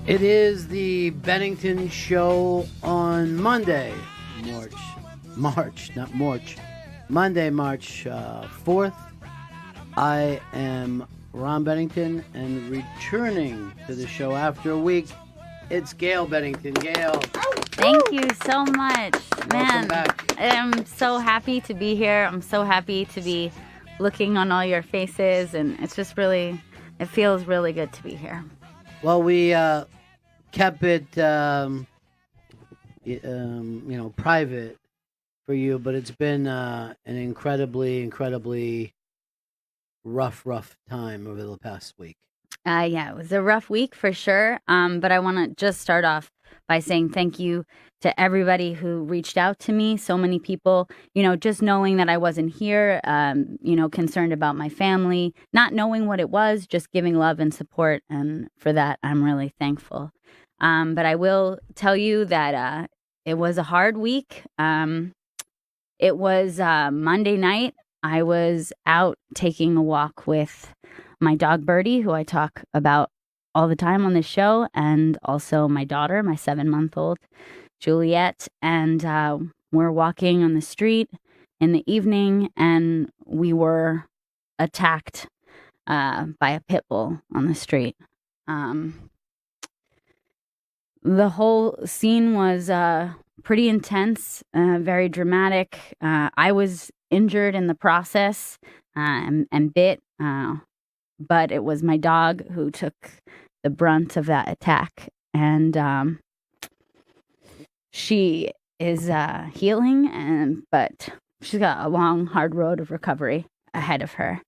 It is the Bennington Show on Monday, Monday, March 4th. I am Ron Bennington, and returning to the show after a week, it's Gail Bennington. Gail. Thank you so much. Welcome back. I'm so happy to be here. I'm so happy to be looking on all your faces, and it's just really, it feels really good to be here. Well, we kept it, private for you, but it's been an incredibly rough time over the past week. Yeah, it was a rough week for sure. But I want to just start off by saying thank you to everybody who reached out to me. So many people, just knowing that I wasn't here, concerned about my family, not knowing what it was, just giving love and support. And for that, I'm really thankful. But I will tell you that it was a hard week. It was Monday night. I was out taking a walk with my dog Birdie, who I talk about all the time on this show, and also my daughter, my 7-month-old Juliet. And we're walking on the street in the evening, and we were attacked by a Pitbull on the street. The whole scene was pretty intense, very dramatic. I was injured in the process and bit, but it was my dog who took the brunt of that attack. And she is healing, but she's got a long, hard road of recovery ahead of her.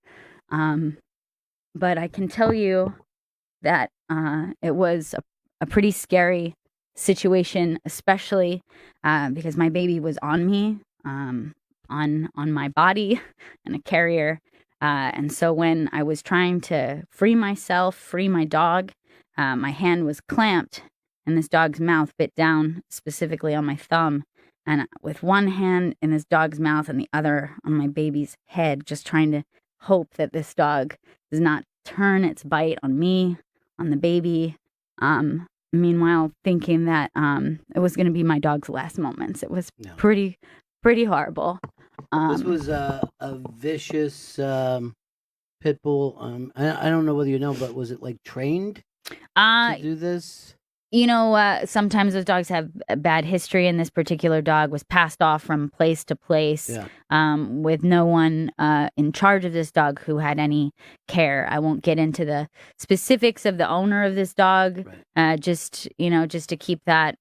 But I can tell you that it was a pretty scary situation, especially because my baby was on me, on my body, and a carrier. And so when I was trying to free myself, free my dog, my hand was clamped, and this dog's mouth bit down specifically on my thumb. And with one hand in this dog's mouth and the other on my baby's head, just trying to hope that this dog does not turn its bite on me, on the baby. Meanwhile, thinking that it was going to be my dog's last moments. It was pretty horrible. This was a vicious pit bull. I don't know whether you know, but was it like trained to do this? Sometimes those dogs have a bad history, and this particular dog was passed off from place to place with no one in charge of this dog who had any care. I won't get into the specifics of the owner of this dog, just to keep that,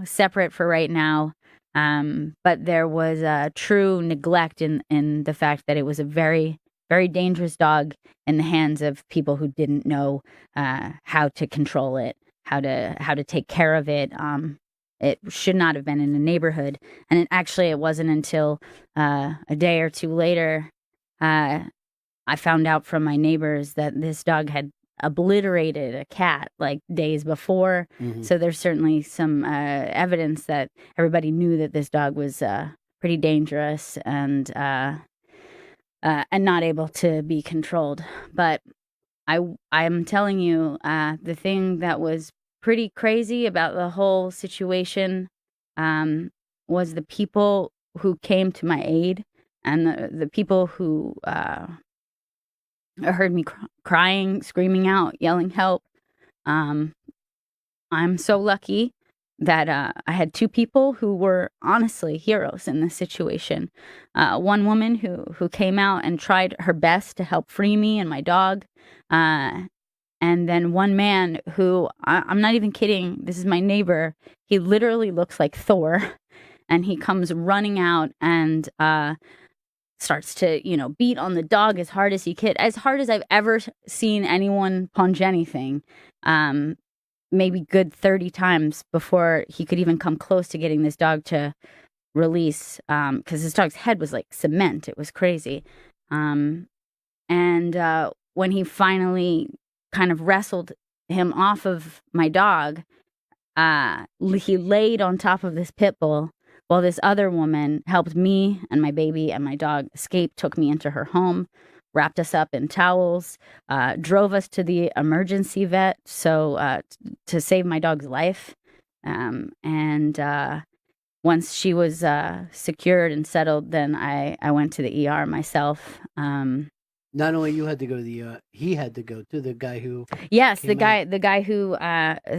separate for right now. But there was a true neglect in the fact that it was a very, very dangerous dog in the hands of people who didn't know how to control it, how to take care of it. It should not have been in a neighborhood. And it wasn't until a day or two later I found out from my neighbors that this dog had obliterated a cat like days before. Mm-hmm. So there's certainly some evidence that everybody knew that this dog was pretty dangerous and not able to be controlled. But I'm telling you, the thing that was pretty crazy about the whole situation was the people who came to my aid, and the people who heard me crying, screaming out, yelling help. I'm so lucky that I had two people who were honestly heroes in this situation. One woman who came out and tried her best to help free me and my dog. And then one man who, I'm not even kidding, this is my neighbor. He literally looks like Thor. And he comes running out and starts to, beat on the dog as hard as he could. As hard as I've ever seen anyone punch anything. Maybe good 30 times before he could even come close to getting this dog to release, because this dog's head was like cement. It was crazy. And when he finally kind of wrestled him off of my dog, he laid on top of this pit bull while this other woman helped me and my baby and my dog escape, took me into her home. wrapped us up in towels, drove us to the emergency vet to save my dog's life. And once she was secured and settled, then I went to the ER myself. Not only you had to go to the, he had to go to the guy who. Yes, the guy who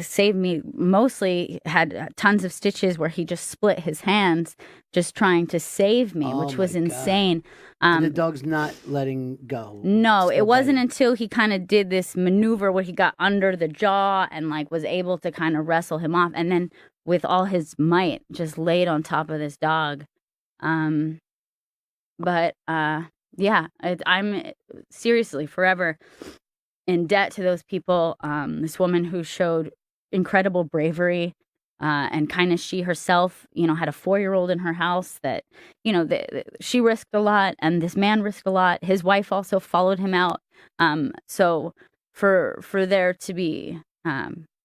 saved me mostly had tons of stitches where he just split his hands just trying to save me, which was insane. And the dog's not letting go. No, it wasn't until he kind of did this maneuver where he got under the jaw and like was able to kind of wrestle him off, and then with all his might just laid on top of this dog. Yeah, I'm seriously forever in debt to those people. This woman who showed incredible bravery and kindness. She herself, had a 4-year-old in her house that, she risked a lot, and this man risked a lot. His wife also followed him out. So for there to be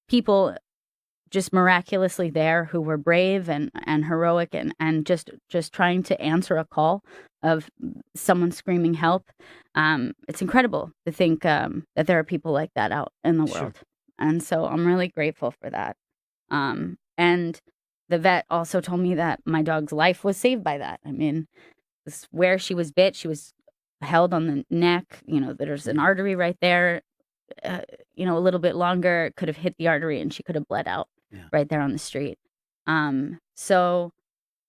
people just miraculously there who were brave and heroic and just trying to answer a call of someone screaming help. It's incredible to think that there are people like that out in the world. Sure. And so I'm really grateful for that. And the vet also told me that my dog's life was saved by that. I mean, where she was bit, she was held on the neck. There's an artery right there. A little bit longer, could have hit the artery and she could have bled out right there on the street. So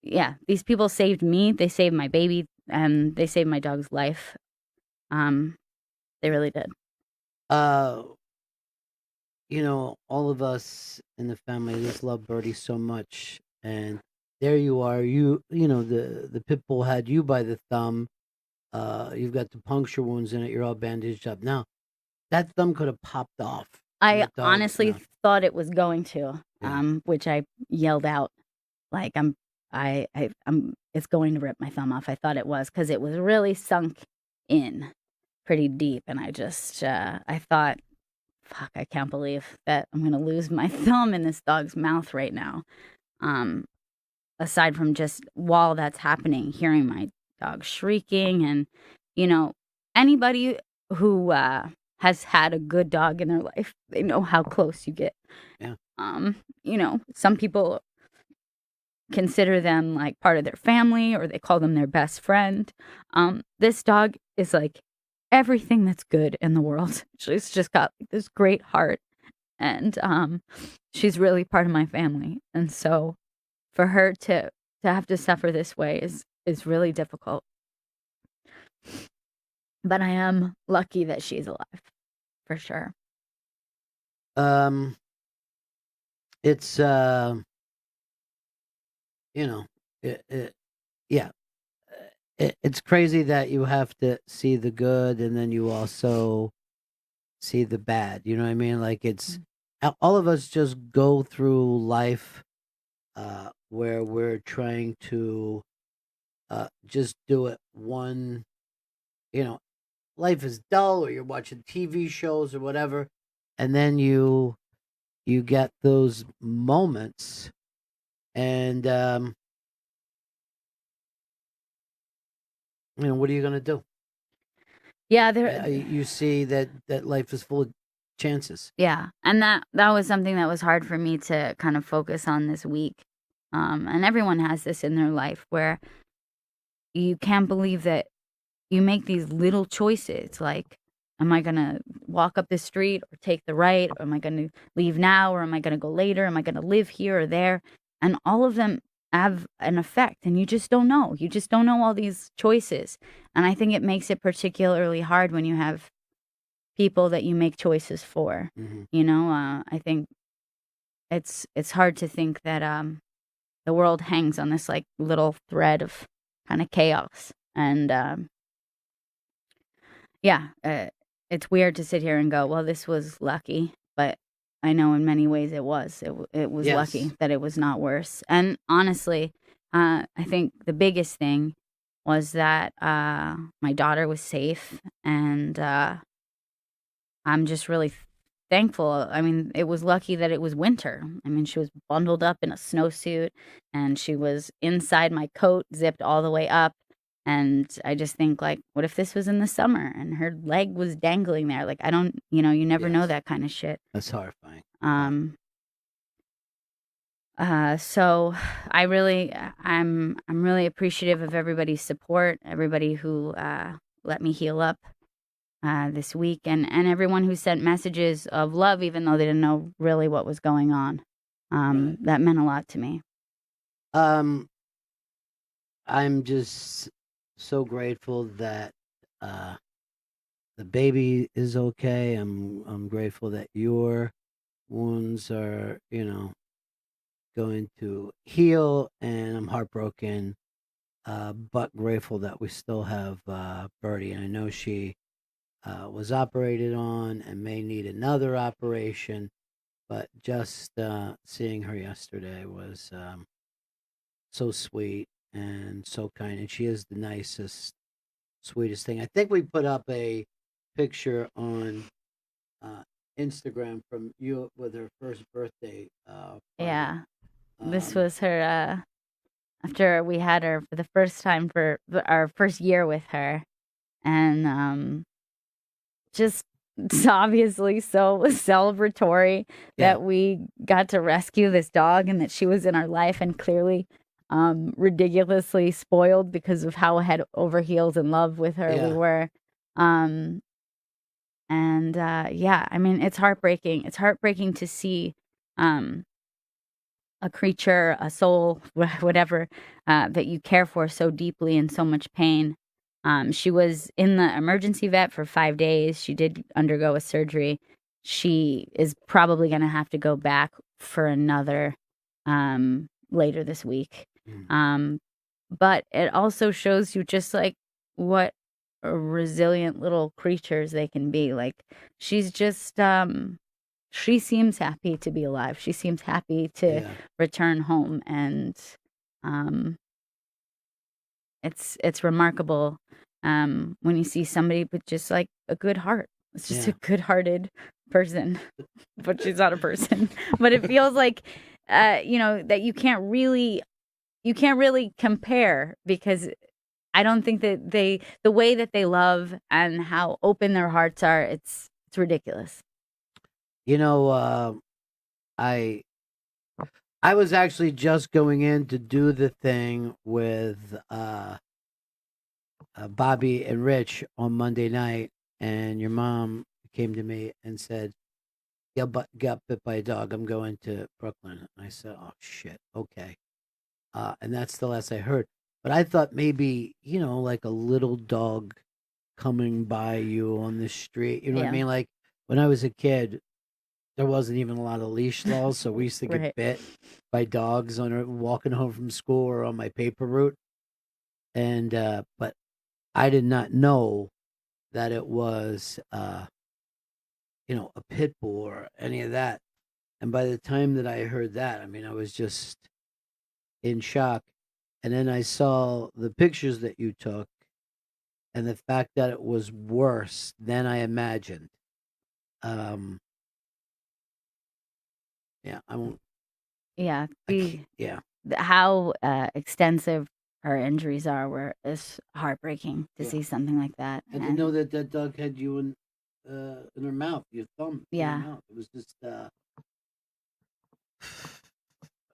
yeah, these people saved me. They saved my baby, and they saved my dog's life. They really did. All of us in the family just love Birdie so much, and there you are. The Pitbull had you by the thumb. You've got the puncture wounds in it. You're all bandaged up now. That thumb could have popped off. I honestly thought it was going to, which I yelled out, like I'm it's going to rip my thumb off. I thought it was because it was really sunk in pretty deep, and I just I thought, fuck, I can't believe that I'm gonna lose my thumb in this dog's mouth right now. Aside from just while that's happening, hearing my dog shrieking, and anybody who has had a good dog in their life, they know how close you get. Yeah. Some people consider them like part of their family, or they call them their best friend. This dog is like everything that's good in the world. She's just got this great heart, and she's really part of my family. And so for her to have to suffer this way is really difficult. But I am lucky that she's alive, for sure. It's it's crazy that you have to see the good and then you also see the bad. You know what I mean? Like all of us just go through life where we're trying to just do it one. Life is dull, or you're watching TV shows or whatever, and then you get those moments, and what are you gonna do? Yeah, you see that life is full of chances. Yeah, and that was something that was hard for me to kind of focus on this week. And everyone has this in their life where you can't believe that you make these little choices, like, am I going to walk up this street or take the right? Or am I going to leave now, or am I going to go later? Am I going to live here or there? And all of them have an effect, and you just don't know. You just don't know all these choices. And I think it makes it particularly hard when you have people that you make choices for. Mm-hmm. I think it's hard to think that the world hangs on this like little thread of kind of chaos. And it's weird to sit here and go, well, this was lucky, but I know in many ways it was. It was lucky that it was not worse. And honestly, I think the biggest thing was that my daughter was safe, and I'm just really thankful. I mean, it was lucky that it was winter. I mean, she was bundled up in a snowsuit, and she was inside my coat, zipped all the way up. And I just think, like, what if this was in the summer and her leg was dangling there? Like, I don't, you never know that kind of shit. That's horrifying. So I'm really appreciative of everybody's support, everybody who let me heal up this week, and everyone who sent messages of love, even though they didn't know really what was going on. That meant a lot to me. I'm just so grateful that the baby is okay. I'm grateful that your wounds are, going to heal, and I'm heartbroken, but grateful that we still have Birdie. And I know she was operated on and may need another operation, but just seeing her yesterday was so sweet and so kind. And she is the nicest, sweetest thing. I think we put up a picture on Instagram from you with her first birthday party. Yeah. This was her after we had her for the first time for our first year with her. And just it's obviously so celebratory that we got to rescue this dog and that she was in our life, and clearly ridiculously spoiled because of how head over heels in love with her we were. I mean, it's heartbreaking. It's heartbreaking to see a creature, a soul, whatever, that you care for so deeply in so much pain. She was in the emergency vet for 5 days. She did undergo a surgery. She is probably going to have to go back for another later this week. But it also shows you just like what resilient little creatures they can be. Like, she's just she seems happy to be alive. She seems happy to return home, and it's remarkable when you see somebody with just like a good heart. It's just a good-hearted person, but she's not a person. But it feels like that you can't really compare, because I don't think that the way that they love and how open their hearts are, it's ridiculous. I was actually just going in to do the thing with Bobby and Rich on Monday night, and your mom came to me and said, got bit by a dog. I'm going to Brooklyn. And I said, oh, shit, okay. And that's the last I heard. But I thought maybe, like a little dog coming by you on the street. You know what I mean? Like, when I was a kid, there wasn't even a lot of leash laws, so we used to get bit by dogs walking home from school or on my paper route. And but I did not know that it was a Pitbull or any of that. And by the time that I heard that, I mean, I was just in shock. And then I saw the pictures that you took, and the fact that it was worse than I imagined. Yeah, I won't. Yeah, yeah. How extensive her injuries are, it's heartbreaking to see something like that. And to know that that dog had you in her mouth, your thumb. Yeah. In her mouth. It was just.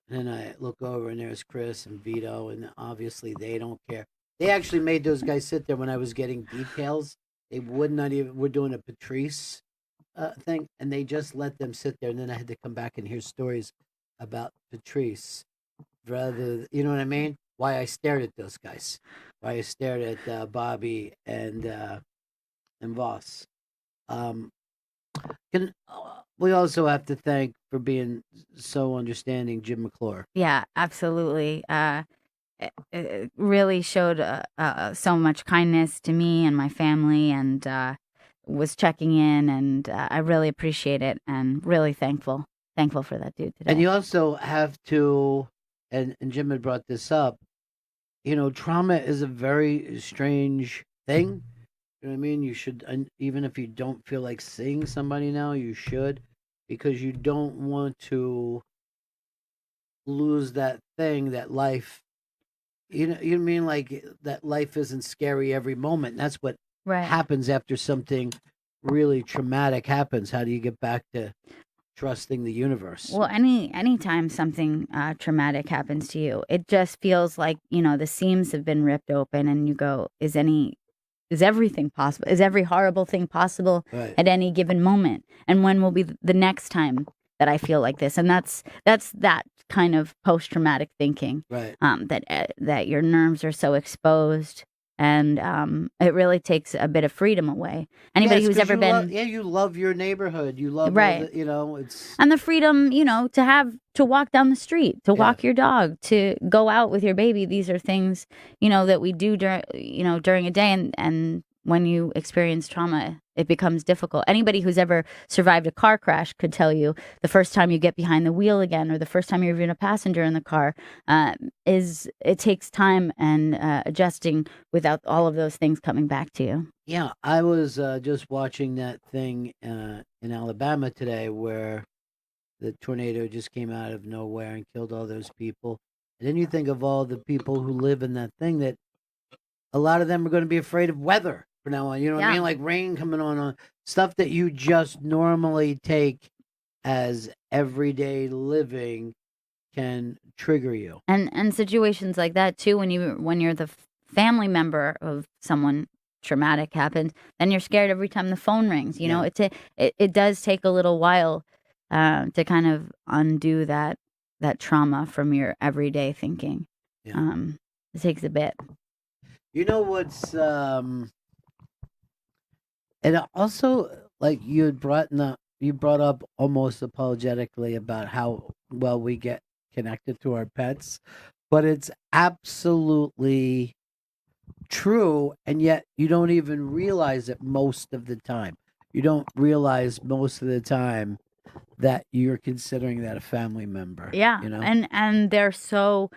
And I look over, and there's Chris and Vito, and obviously they don't care. They actually made those guys sit there when I was getting details. They would not even. We're doing a Patrice thing, and they just let them sit there. And then I had to come back and hear stories about Patrice, rather, you know what I mean? Why I stared at those guys, why I stared at Bobby and Voss. We also have to thank, for being so understanding, Jim McClure. Yeah, absolutely. It really showed so much kindness to me and my family, and was checking in, and I really appreciate it, and really thankful for that dude today. And you also have to, and Jim had brought this up, trauma is a very strange thing. You know what I mean? You should, even if you don't feel like seeing somebody now, you should, because you don't want to lose that thing that life you mean like that life isn't scary every moment. And that's what Right. happens after something really traumatic happens. How do you get back to trusting the universe? Well, anytime something traumatic happens to you, it just feels like, the seams have been ripped open and you go, is everything possible? Is every horrible thing possible Right. at any given moment? And when will be the next time that I feel like this? And that's that kind of post-traumatic thinking. Right. That your nerves are so exposed, and it really takes a bit of freedom away. Anybody Yes, who's 'cause ever been you love your neighborhood. You love all right, it's and the freedom, to walk down the street, to Yeah. walk your dog, to go out with your baby. These are things, that we do during a day, and when you experience trauma, it becomes difficult. Anybody who's ever survived a car crash could tell you the first time you get behind the wheel again, or the first time you're even a passenger in the car, it takes time and adjusting without all of those things coming back to you. Yeah, I was just watching that thing in Alabama today where the tornado just came out of nowhere and killed all those people. And then you think of all the people who live in that thing, that a lot of them are going to be afraid of weather from now on. You know what I Yeah. mean? Like rain coming on stuff that you just normally take as everyday living can trigger you. And situations like that too, when you're the family member of someone traumatic happened, then you're scared every time the phone rings. You know, it does take a little while to kind of undo that trauma from your everyday thinking. Yeah. It takes a bit. You know what's and also, like you brought up almost apologetically about how well we get connected to our pets, but it's absolutely true, and yet you don't even realize it most of the time. You don't realize most of the time that you're considering that a family member. Yeah, You know? and they're so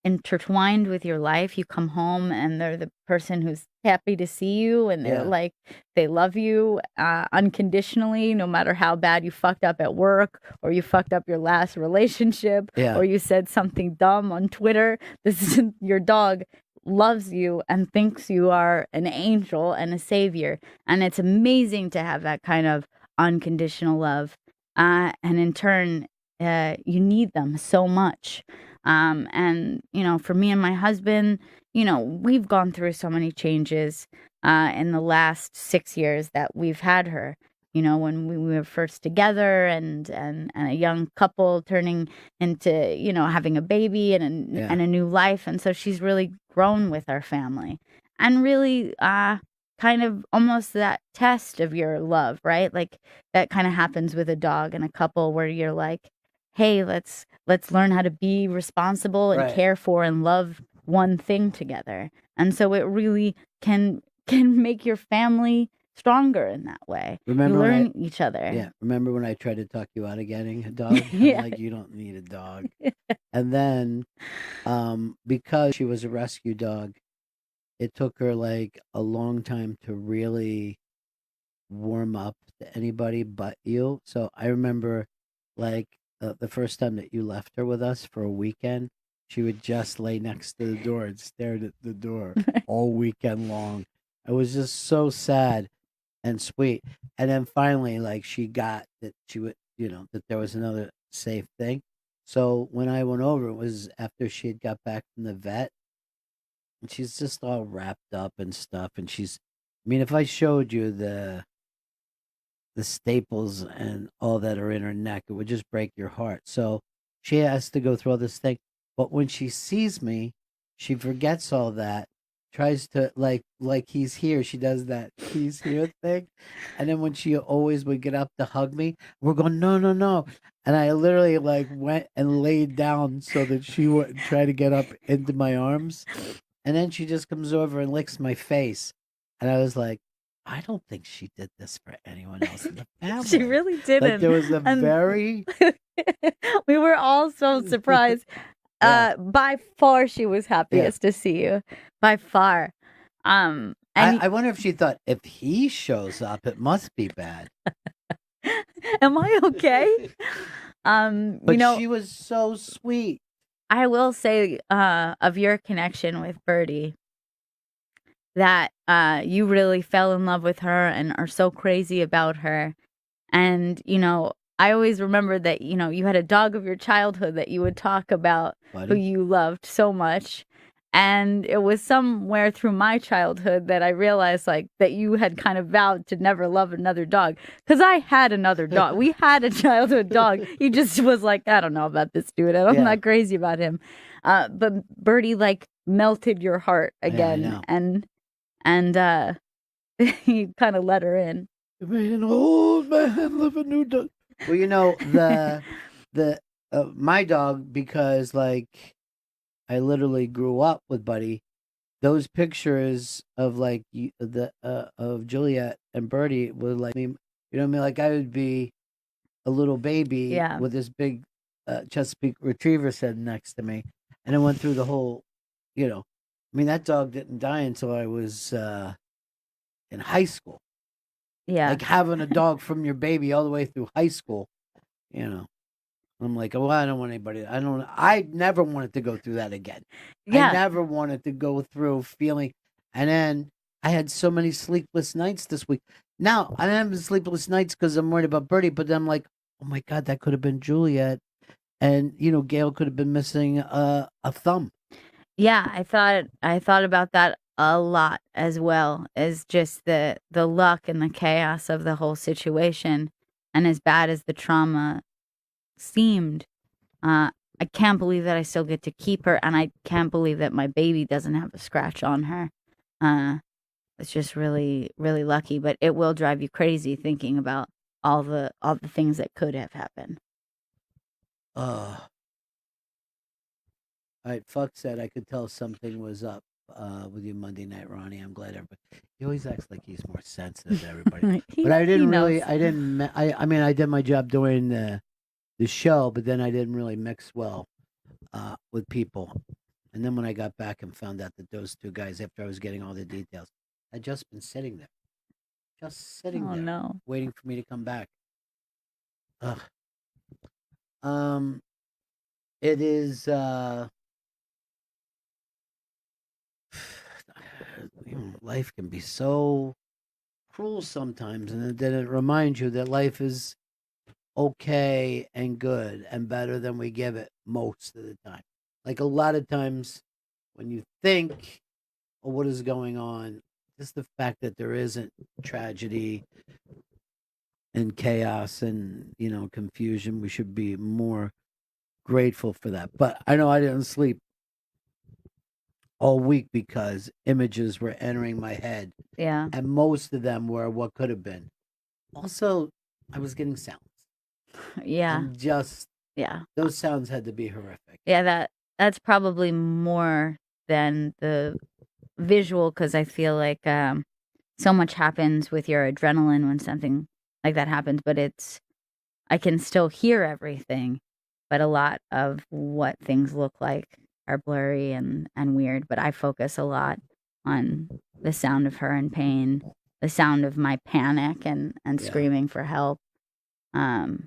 intertwined with your life. You come home and they're the person who's happy to see you, and they're like, they love you unconditionally, no matter how bad you fucked up at work, or you fucked up your last relationship, or you said something dumb on Twitter. This is your dog loves you and thinks you are an angel and a savior, and it's amazing to have that kind of unconditional love, and in turn you need them so much. And for me and my husband, we've gone through so many changes in the last 6 years that we've had her. When we were first together and a young couple turning into, having a baby and a new life. And so she's really grown with our family, and really kind of almost that test of your love, right? Like that kind of happens with a dog and a couple, where you're like, hey, let's learn how to be responsible and care for and love one thing together. And so it really can make your family stronger in that way. Remember you learn each other. Yeah. Remember when I tried to talk you out of getting a dog? Yeah. I'm like, you don't need a dog. And then because she was a rescue dog, it took her like a long time to really warm up to anybody but you. So I remember like the first time that you left her with us for a weekend, she would just lay next to the door and stared at the door all weekend long. It was just so sad and sweet. And then finally, like she got that she would, that there was another safe thing. So when I went over, it was after she had got back from the vet, and she's just all wrapped up and stuff. And if I showed you the staples and all that are in her neck, it would just break your heart. So she has to go through all this thing. But when she sees me, she forgets all that, tries to like he's here. She does that he's here thing. And then when she always would get up to hug me, we're going, no, no, no. And I literally like went and laid down so that she wouldn't try to get up into my arms. And then she just comes over and licks my face. And I was like, I don't think she did this for anyone else in the family. She really didn't. Like there was a very... We were all so surprised. By far, she was happiest to see you. By far. And I wonder if she thought, if he shows up, it must be bad. Am I okay? But she was so sweet. I will say of your connection with Birdie that you really fell in love with her and are so crazy about her. And, I always remember that, you had a dog of your childhood that you would talk about who Buddy. you loved so much. And it was somewhere through my childhood that I realized like that you had kind of vowed to never love another dog. Because I had another dog. We had a childhood dog. He just was like, I don't know about this dude. I'm Yeah. not crazy about him. But Birdie like melted your heart again. Yeah, I know. And you kind of let her in. Man, old man, love a new dog. Well, the my dog, because like I literally grew up with Buddy. Those pictures of like of Juliet and Birdie were like me. You know what I mean? Like I would be a little baby Yeah. with this big Chesapeake Retriever sitting next to me, and I went through the whole. I mean that dog didn't die until I was in high school. Yeah. Like having a dog from your baby all the way through high school. I'm like, oh, I don't want anybody. I never wanted to go through that again. Yeah. I never wanted to go through feeling. And then I had so many sleepless nights this week. Now, I'm having sleepless nights because I'm worried about Birdie, but then I'm like, oh my God, that could have been Juliet. And, Gail could have been missing a thumb. Yeah, I thought about that a lot as well as just the luck and the chaos of the whole situation. And as bad as the trauma seemed, I can't believe that I still get to keep her, and I can't believe that my baby doesn't have a scratch on her. It's just really, really lucky, but it will drive you crazy thinking about all the things that could have happened. All right, fuck said I could tell something was up with you Monday night, Ronnie. I'm glad everybody. He always acts like he's more sensitive to everybody, but I didn't really. I didn't. I mean, I did my job during the show, but then I didn't really mix well with people. And then when I got back and found out that those two guys, after I was getting all the details, had just been sitting there, Oh no. waiting for me to come back. Ugh. It is. Life can be so cruel sometimes, and then it reminds you that life is okay and good and better than we give it most of the time. Like a lot of times when you think, oh, what is going on? Just the fact that there isn't tragedy and chaos and, confusion, we should be more grateful for that. But I know I didn't sleep all week because images were entering my head. Yeah. And most of them were what could have been. Also, I was getting sounds. Yeah. And just yeah. Those sounds had to be horrific. Yeah, that's probably more than the visual, because I feel like so much happens with your adrenaline when something like that happens, but I can still hear everything, but a lot of what things look like are blurry and weird. But I focus a lot on the sound of her in pain, the sound of my panic and screaming for help. I'm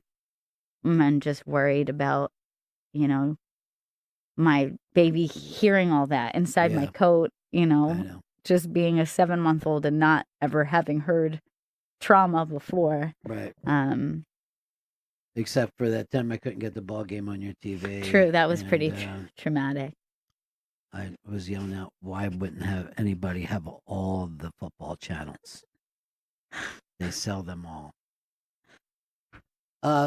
just worried about, my baby hearing all that inside my coat, I know. just being a 7-month-old and not ever having heard trauma before. Right. Except for that time I couldn't get the ball game on your TV. True, that was pretty traumatic. I was yelling out, why wouldn't anybody have all of the football channels? They sell them all.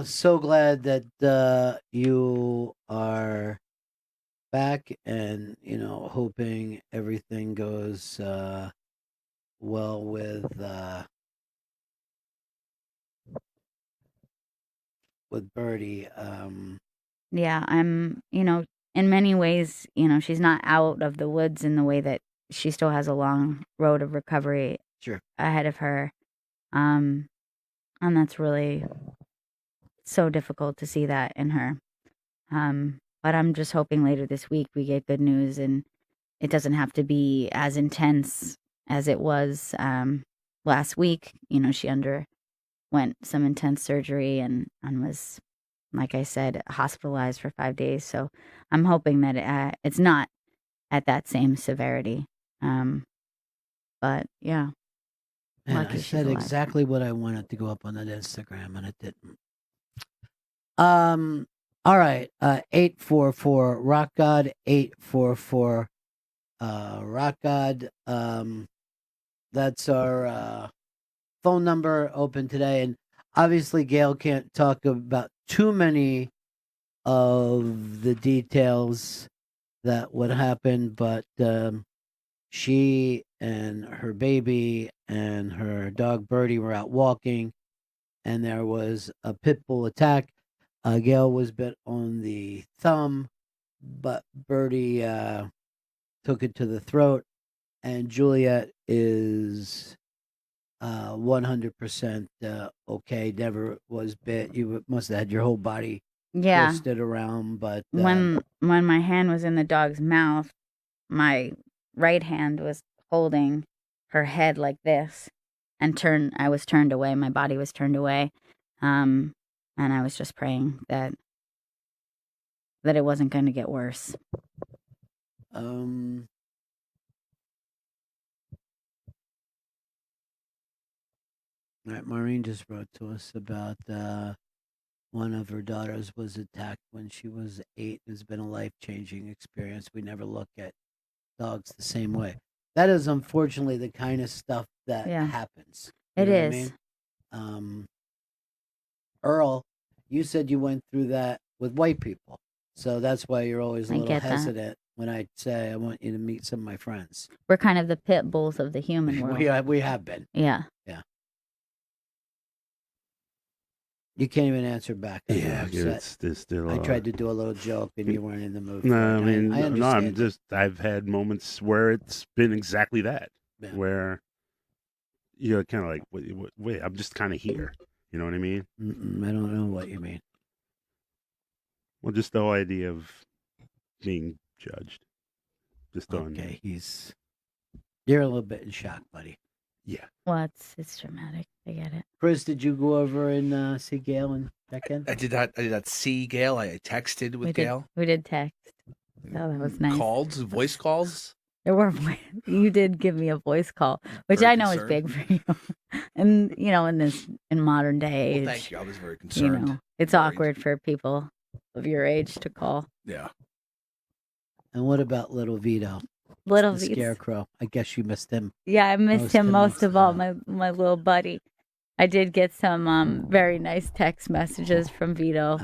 So glad that you are back and, hoping everything goes well with Birdie. Yeah, I'm, in many ways, she's not out of the woods in the way that she still has a long road of recovery ahead of her. And that's really so difficult to see that in her. But I'm just hoping later this week we get good news and it doesn't have to be as intense as it was last week. She underwent some intense surgery and was like I said, hospitalized for 5 days. So I'm hoping that it's not at that same severity. But yeah. And Lucky I she's said alive. exactly what I wanted to go up on that Instagram, and it didn't. All right. 844 Rock God. 844 Rock God. That's our phone number open today, and obviously Gail can't talk about too many of the details that would happen, but she and her baby and her dog Birdie were out walking, and there was a pit bull attack. Gail was bit on the thumb, but Birdie took it to the throat, and Juliet is 100% okay. Never was bit. You must have had your whole body twisted around, but when my hand was in the dog's mouth, my right hand was holding her head like this, and I was turned away. My body was turned away, and I was just praying that it wasn't going to get worse. All right, Maureen just wrote to us about one of her daughters was attacked when she was 8. It's been a life-changing experience. We never look at dogs the same way. That is unfortunately the kind of stuff that happens. It is. I mean? Earl, you said you went through that with white people. So that's why you're always a little hesitant when I say I want you to meet some of my friends. We're kind of the pit bulls of the human world. We have been. Yeah. Yeah. You can't even answer back. It's still. I tried to do a little joke, and you weren't in the mood. No, I mean, I've had moments where it's been exactly that, where you're kind of like, wait, I'm just kind of here. You know what I mean? I don't know what you mean. Well, just the whole idea of being judged. Okay, you're a little bit in shock, buddy. Yeah. Well, it's dramatic. I get it. Chris, did you go over and see Gail and check in? I did not see Gail. I texted with Gail. We did text. Oh, that was nice. Voice calls. There were. You did give me a voice call, which Very I know is big for you. And in modern day age, well, thank you. I was very concerned. It's awkward for people of your age to call. Yeah. And what about little Vito? Little the Scarecrow. I guess you missed him. Yeah, I missed him most of all. My little buddy. I did get some very nice text messages from Vito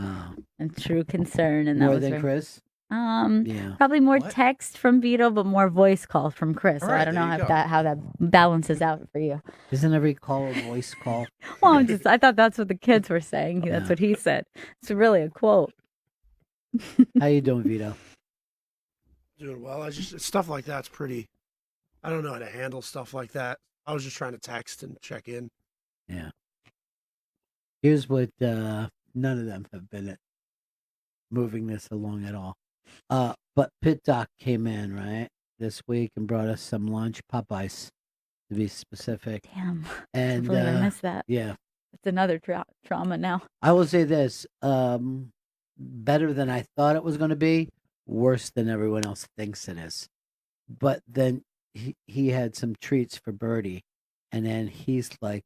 and true concern, and that more was than Chris. Yeah. Probably more text from Vito, but more voice calls from Chris. So I don't know how that balances out for you. Isn't every call a voice call? Well, I thought that's what the kids were saying. That's what he said. It's really a quote. How you doing, Vito? Doing well. Stuff like that's pretty. I don't know how to handle stuff like that. I was just trying to text and check in. Yeah. Here's what none of them have been at moving this along at all. But Pit Doc came in, right, this week and brought us some lunch, Popeyes, to be specific. Damn. And I missed that. Yeah. It's another trauma now. I will say this, better than I thought it was going to be, worse than everyone else thinks it is. But then he had some treats for Birdie, and then he's like,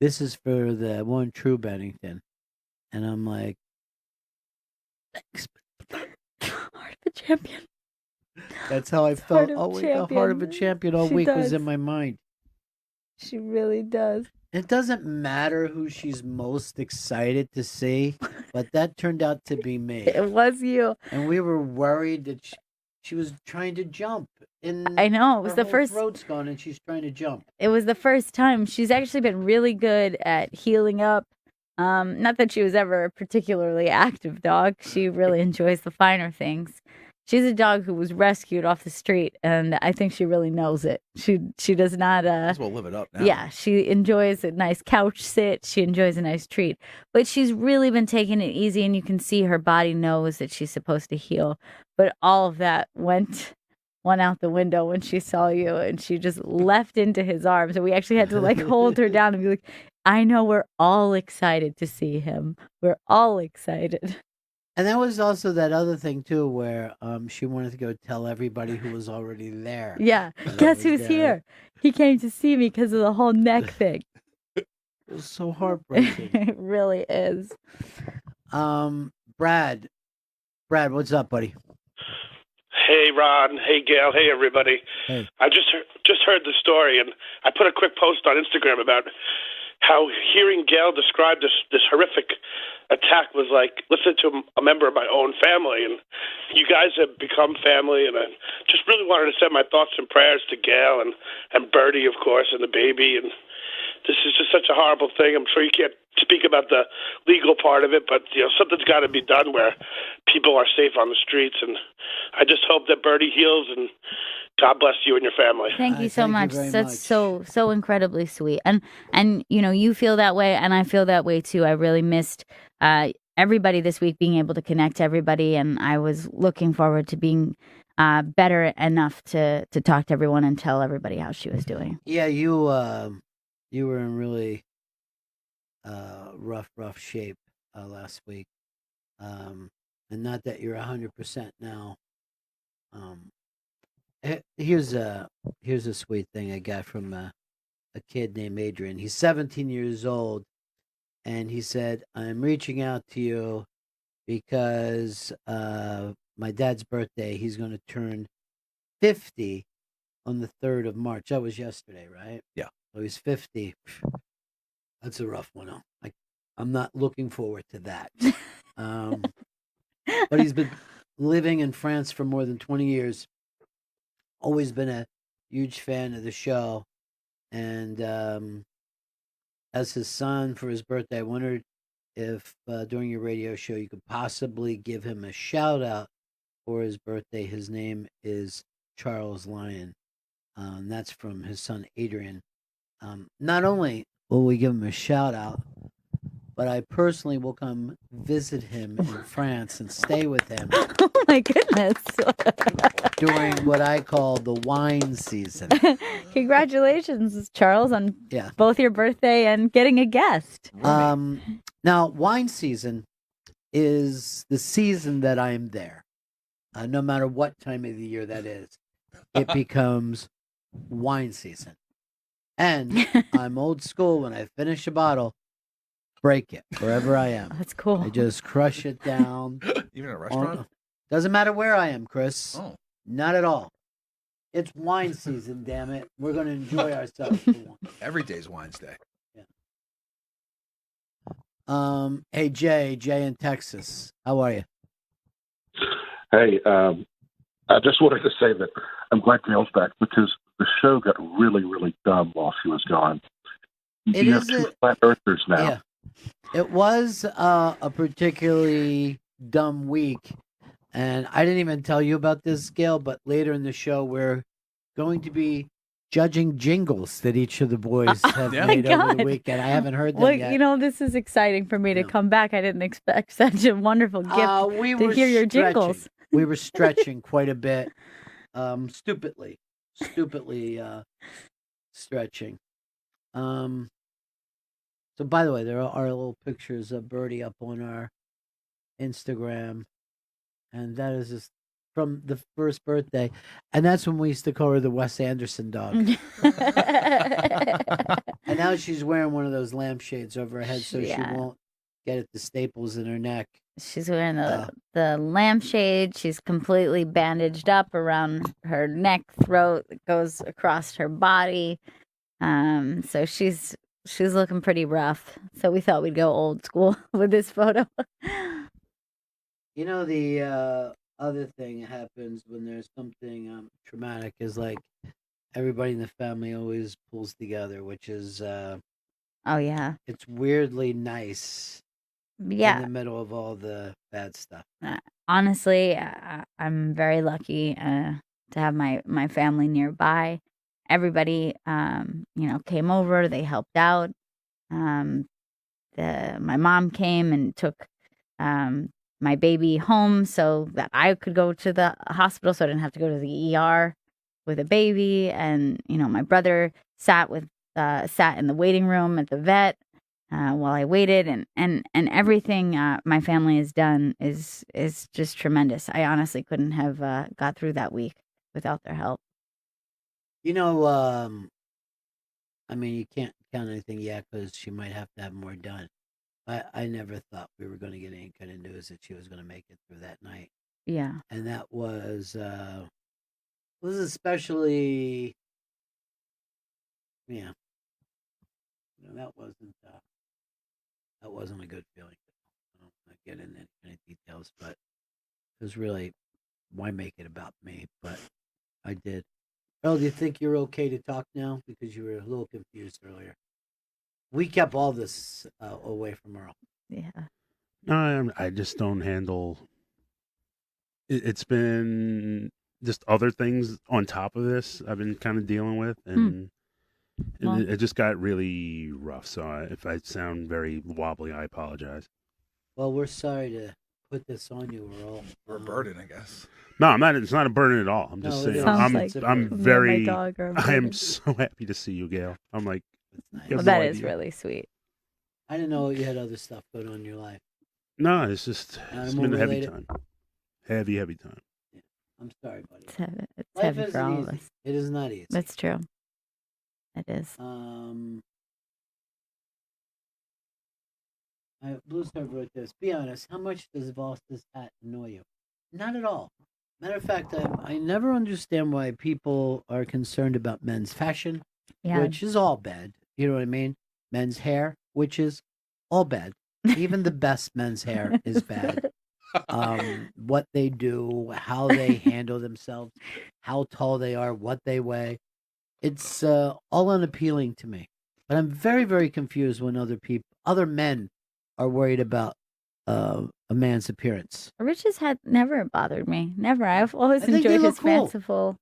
this is for the one true Bennington. And I'm like, thanks. Heart of a champion. That's how I felt. Oh, the heart of a champion all week was in my mind. She really does. It doesn't matter who she's most excited to see, but that turned out to be me. It was you. And we were worried that she was trying to jump. I know. It was the first. Her throat's gone and she's trying to jump. It was the first time. She's actually been really good at healing up. Not that she was ever a particularly active dog. She really enjoys the finer things. She's a dog who was rescued off the street, and I think she really knows it. She does not. Might as well live it up now. Yeah, she enjoys a nice couch sit. She enjoys a nice treat, but she's really been taking it easy, and you can see her body knows that she's supposed to heal. But all of that went out the window when she saw you, and she just left into his arms, and we actually had to hold her down and be like, I know we're all excited to see him. We're all excited. And that was also that other thing too, where she wanted to go tell everybody who was already there. Yeah. Guess who's here? He came to see me because of the whole neck thing. It was so heartbreaking. It really is. Brad, what's up, buddy? Hey, Ron. Hey, Gail. Hey, everybody. Hey. I just heard the story, and I put a quick post on Instagram about how hearing Gail describe this horrific attack was like listening to a member of my own family, and you guys have become family, and I just really wanted to send my thoughts and prayers to Gail and Birdie, of course, and the baby, and this is just such a horrible thing. I'm sure you can't speak about the legal part of it, but something's got to be done where people are safe on the streets, and I just hope that Birdie heals, and God bless you and your family. Thank you so much. That's so incredibly sweet. And you feel that way, and I feel that way too. I really missed everybody this week, being able to connect to everybody, and I was looking forward to being better enough to talk to everyone and tell everybody how she was doing. Yeah, you were in really rough shape last week, and not that you're 100% now. Here's a sweet thing I got from a kid named Adrian. He's 17 years old, and he said, "I'm reaching out to you because my dad's birthday. He's going to turn 50 on the 3rd of March. That was yesterday, right? Yeah. So he's 50. That's a rough one. I'm not looking forward to that. But he's been living in France for more than 20 years. Always been a huge fan of the show. And as his son, for his birthday, I wondered if during your radio show you could possibly give him a shout out for his birthday. His name is Charles Lyon. That's from his son, Adrian. Not only will we give him a shout out, but I personally will come visit him in France and stay with him. Oh my goodness. During what I call the wine season. Congratulations, Charles, on both your birthday and getting a guest. Now, wine season is the season that I'm there. No matter what time of the year that is, it becomes wine season. And I'm old school. When I finish a bottle, break it wherever I am. That's cool. I just crush it down. Even at a restaurant? Doesn't matter where I am, Chris. Oh. Not at all. It's wine season, damn it. We're going to enjoy ourselves. Every day's Wine's Day. Yeah. Hey, Jay in Texas. How are you? Hey, I just wanted to say that I'm glad Gail's back because the show got really, really dumb while she was gone. You have two flat earthers now. Yeah. It was a particularly dumb week. And I didn't even tell you about this, Gail, but later in the show, we're going to be judging jingles that each of the boys have made over the weekend. I haven't heard them yet. Well, this is exciting for me to come back. I didn't expect such a wonderful gift to hear your jingles. We were stretching quite a bit, stupidly stretching. So, by the way, there are little pictures of Birdie up on our Instagram. And that is just from the first birthday. And that's when we used to call her the Wes Anderson dog. And now she's wearing one of those lampshades over her head so she won't get at the staples in her neck. She's wearing the lampshade. She's completely bandaged up around her neck, throat. It goes across her body. So she's looking pretty rough. So we thought we'd go old school with this photo. The other thing that happens when there's something traumatic is like everybody in the family always pulls together, which is it's weirdly nice. Yeah, in the middle of all the bad stuff. Honestly, I'm very lucky to have my family nearby. Everybody, came over. They helped out. My mom came and took my baby home so that I could go to the hospital, so I didn't have to go to the ER with a baby. And my brother sat in the waiting room at the vet while I waited, and everything my family has done is just tremendous. I honestly couldn't have got through that week without their help. You know, I mean, you can't count anything yet because she might have to have more done. I never thought we were going to get any kind of news that she was going to make it through that night. Yeah. And that was especially, yeah. That wasn't a good feeling. I don't want to get into any details, but it was really, why make it about me? But I did. Earl, do you think you're okay to talk now? Because you were a little confused earlier. We kept all this away from Earl. Yeah. No, I just don't handle. It's been just other things on top of this I've been kind of dealing with, and it just got really rough. So if I sound very wobbly, I apologize. Well, we're sorry to put this on you, Earl. Or a burden, I guess. No, I'm not. It's not a burden at all. I'm just saying. I am so happy to see you, Gail. I'm like, nice. Well, that is really sweet. I didn't know you had other stuff going on in your life. No, it's just it's been a heavy time. Heavy time. Yeah. I'm sorry, buddy. It's heavy for all of us. It is not easy. That's true. It is. Blue Star wrote this. Be honest, how much does Voss's hat annoy you? Not at all. Matter of fact, I never understand why people are concerned about men's fashion, which is all bad. You know what I mean? Men's hair, which is all bad. Even the best men's hair is bad. What they do, how they handle themselves, how tall they are, what they weigh. It's all unappealing to me. But I'm very, very confused when other men are worried about a man's appearance. Rich's hat never bothered me. Never. I've always enjoyed his fanciful.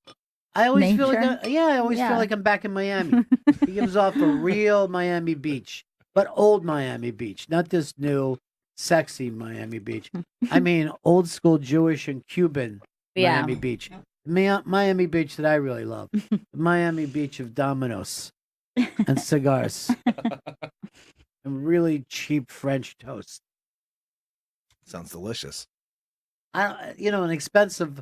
I always feel like nature. feel like I'm back in Miami. He gives off a real Miami Beach, but old Miami Beach, not this new sexy Miami Beach. I mean, old school Jewish and Cuban Miami Beach. Miami Beach that I really love. The Miami Beach of Domino's and cigars and really cheap French toast. Sounds delicious. An expensive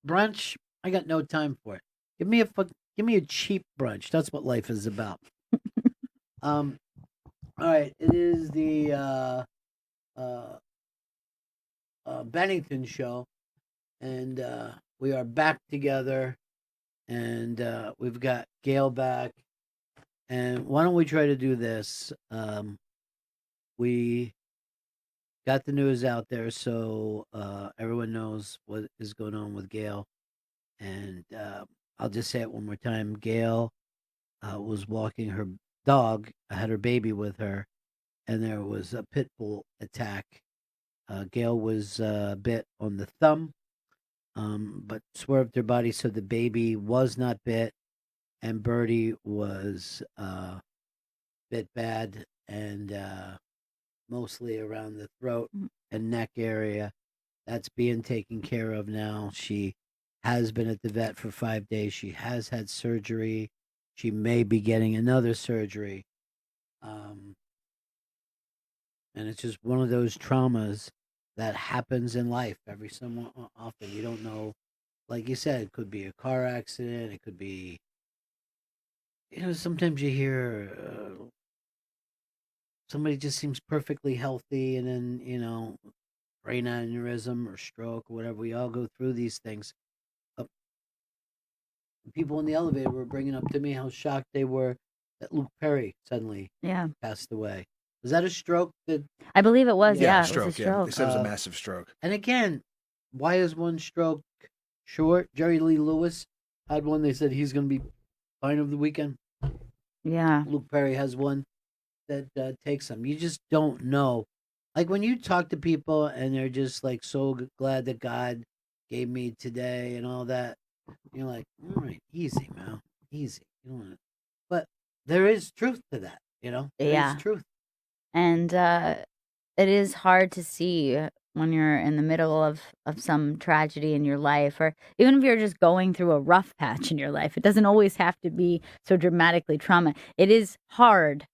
brunch, I got no time for it. Give me a cheap brunch. That's what life is about. All right, it is the Bennington show, and we are back together, and we've got Gail back. And why don't we try to do this? We got the news out there, so everyone knows what is going on with Gail. And I'll just say it one more time. Gail was walking her dog, had her baby with her, and there was a Pitbull attack. Gail was bit on the thumb, but swerved her body so the baby was not bit, and Birdie was bit bad and mostly around the throat and neck area. That's being taken care of now. She has been at the vet for 5 days. She has had surgery. She may be getting another surgery. And it's just one of those traumas that happens in life every so often. You don't know, like you said, it could be a car accident. It could be, sometimes you hear somebody just seems perfectly healthy and then, brain aneurysm or stroke or whatever. We all go through these things. People in the elevator were bringing up to me how shocked they were that Luke Perry suddenly passed away. Was that a stroke? I believe it was. Yeah, stroke. It was a stroke. They said it was a massive stroke. And again, why is one stroke short? Jerry Lee Lewis had one. They said he's going to be fine over the weekend. Yeah. Luke Perry has one that takes him. You just don't know. Like when you talk to people and they're just like so glad that God gave me today and all that, you're like, all right, easy, man, easy. You don't want to... But there is truth to that, There is truth. And it is hard to see when you're in the middle of some tragedy in your life, or even if you're just going through a rough patch in your life. It doesn't always have to be so dramatically trauma. It is hard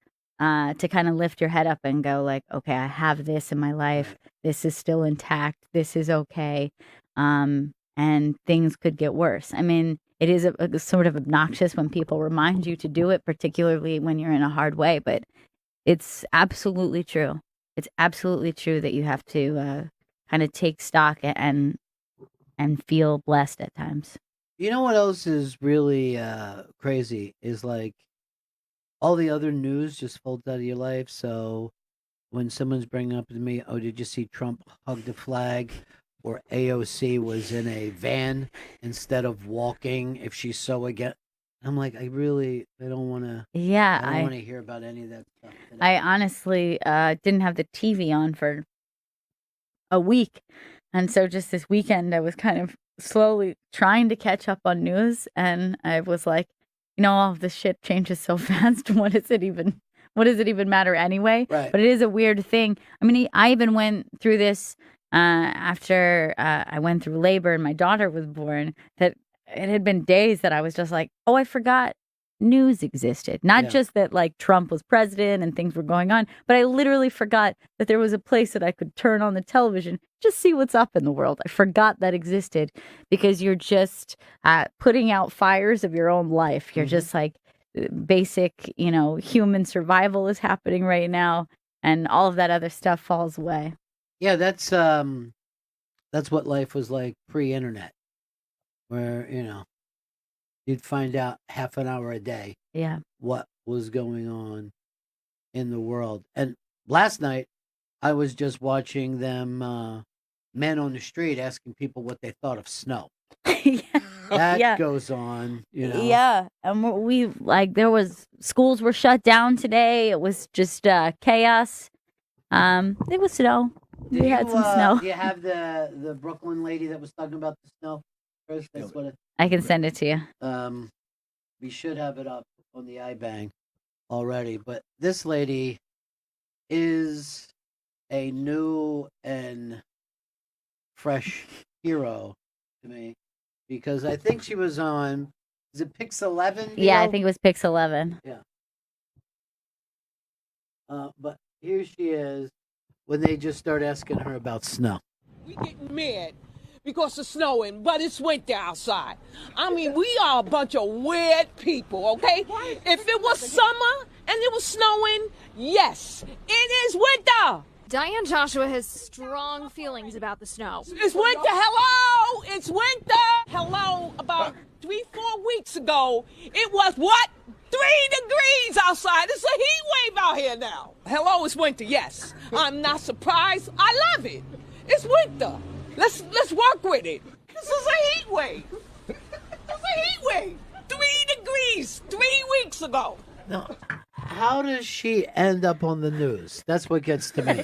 to kind of lift your head up and go like, okay, I have this in my life. This is still intact. This is okay. And things could get worse. I mean, it is a sort of obnoxious when people remind you to do it, particularly when you're in a hard way, but it's absolutely true. It's absolutely true that you have to kind of take stock and feel blessed at times. You know what else is really crazy is like all the other news just folds out of your life. So when someone's bringing up to me, oh, did you see Trump hug the flag? Or AOC was in a van instead of walking if she's so against. I'm like, I don't want to. Yeah. I don't want to hear about any of that stuff today. I honestly didn't have the TV on for a week. And so just this weekend, I was kind of slowly trying to catch up on news. And I was like, all of this shit changes so fast. What does it even matter anyway? Right. But it is a weird thing. I mean, I even went through this after I went through labor and my daughter was born, that it had been days that I was just like, oh, I forgot news existed. Not just that like Trump was president and things were going on, but I literally forgot that there was a place that I could turn on the television, just see what's up in the world. I forgot that existed because you're just putting out fires of your own life. You're just like basic, human survival is happening right now, and all of that other stuff falls away. Yeah, that's what life was like pre-internet, where you'd find out half an hour a day. Yeah, what was going on in the world. And last night, I was just watching them men on the street asking people what they thought of snow. That goes on, Yeah, and schools were shut down today. It was just chaos. It was snow. We had some snow. Do you have the Brooklyn lady that was talking about the snow? Chris, that's what I can send it to you. We should have it up on the iBang already, but this lady is a new and fresh hero to me because I think she was on, is it Pix 11? Yeah, I think it was Pix 11. Yeah. But here she is when they just start asking her about snow. We getting mad because it's snowing, but it's winter outside. I mean, we are a bunch of weird people, okay? If it was summer and it was snowing, yes, it is winter. Diane Joshua has strong feelings about the snow. It's winter, hello, it's winter. Hello, about 3-4 weeks ago, it was what? 3 degrees outside. It's a heat wave out here now. Hello, it's winter, yes. I'm not surprised. I love it. It's winter. Let's work with it. This is a heat wave. It's a heat wave. 3 degrees 3 weeks ago. Now, how does she end up on the news? That's what gets to me.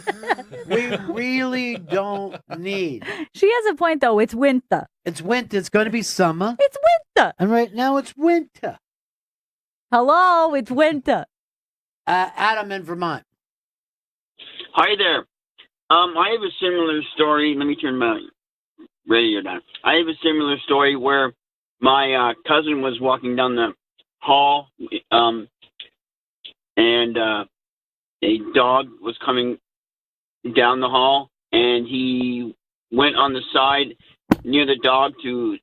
We really don't need. She has a point, though. It's winter. It's winter. It's going to be summer. It's winter. And right now it's winter. Hello, it's winter. Adam in Vermont. Hi there. I have a similar story. Let me turn my radio down. I have a similar story where my cousin was walking down the hall, and a dog was coming down the hall, and he went on the side near the dog to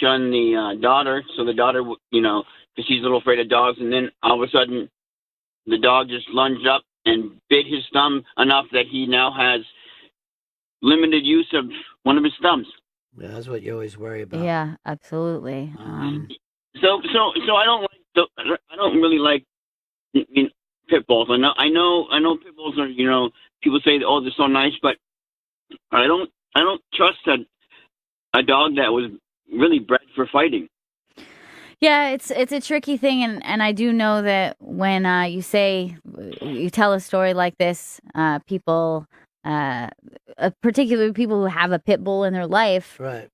shun the daughter, so the daughter, because she's a little afraid of dogs, and then all of a sudden the dog just lunged up and bit his thumb enough that he now has limited use of one of his thumbs. Yeah, that's what you always worry about. Yeah, absolutely. So I don't really like pit bulls. I know pit bulls are, people say, oh, they're so nice, but I don't trust a dog that was really bred for fighting. Yeah, it's a tricky thing, and I do know that when you tell a story like this, people, particularly people who have a pit bull in their life, right?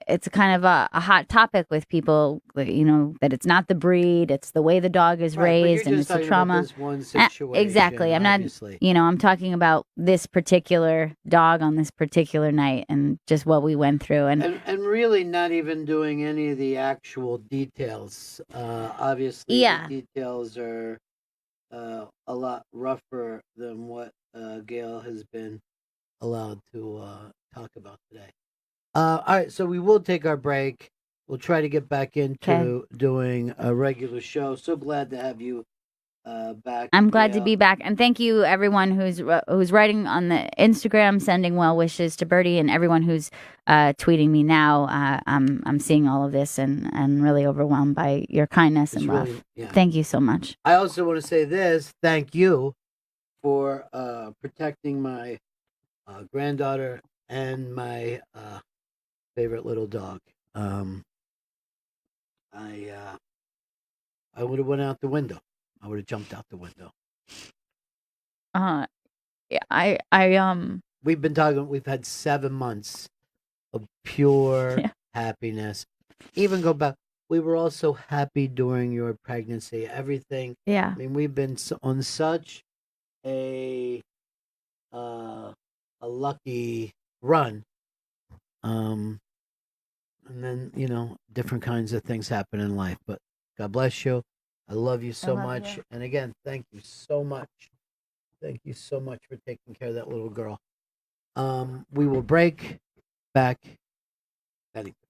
It's kind of a hot topic with people. That it's not the breed, it's the way the dog is raised, and it's the trauma. This one situation, exactly. I'm obviously. not. I'm talking about this particular dog on this particular night, and just what we went through, and really not even doing any of the actual details. Obviously, yeah. The details are a lot rougher than what Gail has been allowed to talk about today. All right, so we will take our break. We'll try to get back into doing a regular show. So glad to have you back. I'm glad to Gail. be back, and thank you everyone who's writing on the Instagram, sending well wishes to Birdie, and everyone who's tweeting me now. I'm seeing all of this and really overwhelmed by your kindness and love. Really, yeah. Thank you so much. I also want to say this: thank you for protecting my granddaughter and my favorite little dog. I would have went out the window. I would have jumped out the window. We've been talking. We've had 7 months of pure happiness. Even go back. We were all so happy during your pregnancy. Everything. Yeah. I mean, we've been on such a lucky run. And then, different kinds of things happen in life. But God bless you. I love you so much. You. And again, thank you so much. Thank you so much for taking care of that little girl. We will break back. Bennington.